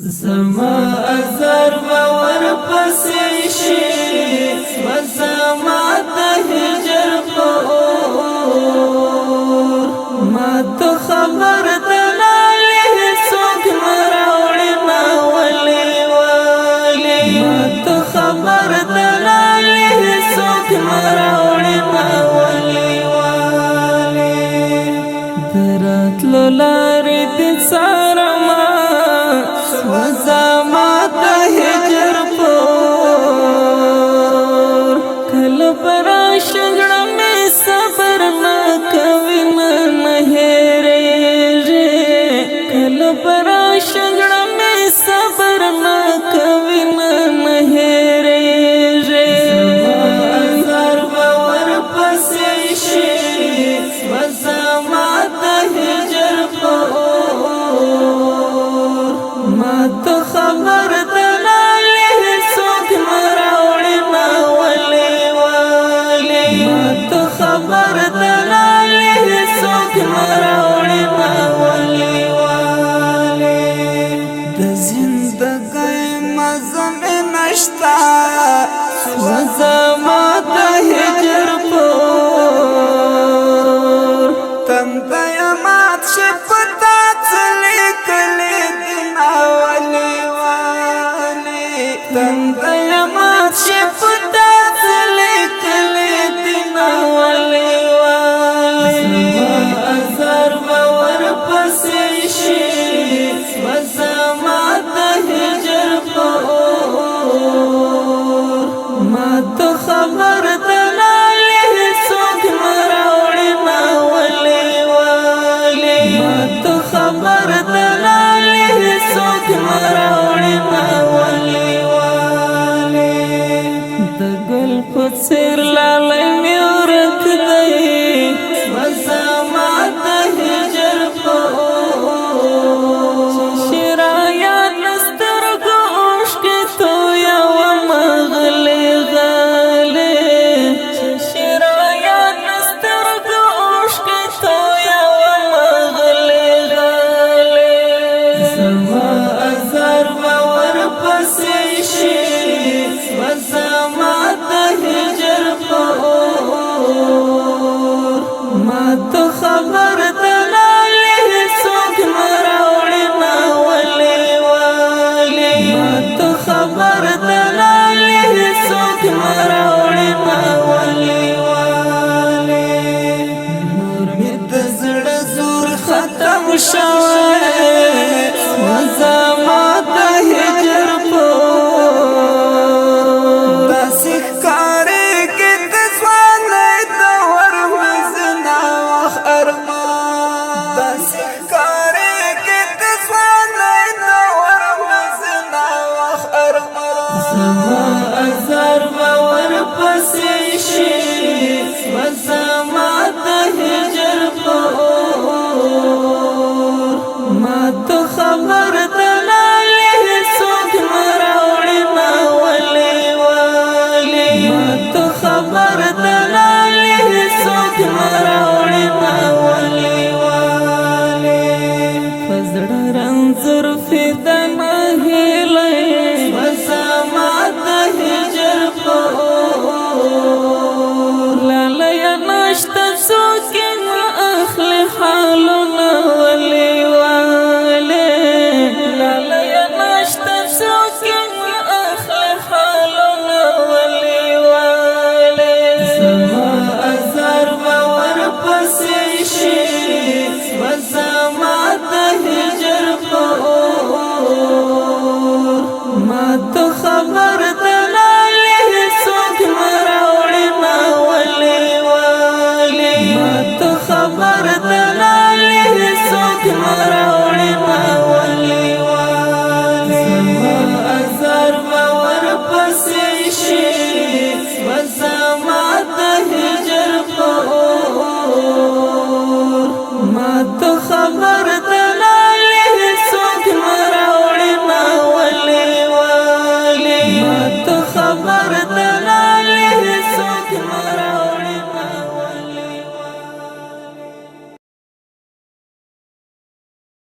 زما ازار باور پسې شي زما د هجر په اور ما ته خبر دلاله څوک مراوړي ما ولي ما ته خبر دلاله څوک مراوړي ما ولي دراتلو لارې دې څارما زما د هجر پور کل برا شګړه مې صبر نه کوي نه هېرېږي کل برا شګړه مې صبر نه کوي نه هېرېږي زما هزار باور پسې شي زما د هجر پور ما ته خبر دلاله څوک مراوړي ما ولي ما ته خبر دلاله څوک مراوړي ما ولي د زندګۍ مزه مې نشته زما د هجر پور تنده مات شي پتا څلې کلي تنده مات شي پتا څلې کلي دینا ولي زما ازار باور پسې شي زما د هجر پور ما ته خبر دلاله څوک مراوړي ما ولي ما ته خبر دلاله څوک مراوړي ما ولي د ګل په څېر لالی مې ورک دی زما د هجر پور شرایات له سترګو اوښکې تویومه غلې شرایات له سترګو اوښکې تویومه غلې زما ازار باور پسې شي زما د هجر پور ما ته خبر دلاله څوک مراوړي ما ولي ما ته خبر دلاله څوک مراوړي ما ولي نور مې د زړه زور ختم شوی زما د هجر پور داسې ښکارېږي د ځوانۍ دور مې زنا وخت ارمان داسې ښکارېږي د ځوانۍ دور مې زنا وخت ارمان زما ازار باور پسې شي زما د هجر پور ما ته خبر دلاله څوک مراوړي ما ولي ما ته خبر دلاله څوک مراوړي ما ولي په زړه رنځور فدا نه هیله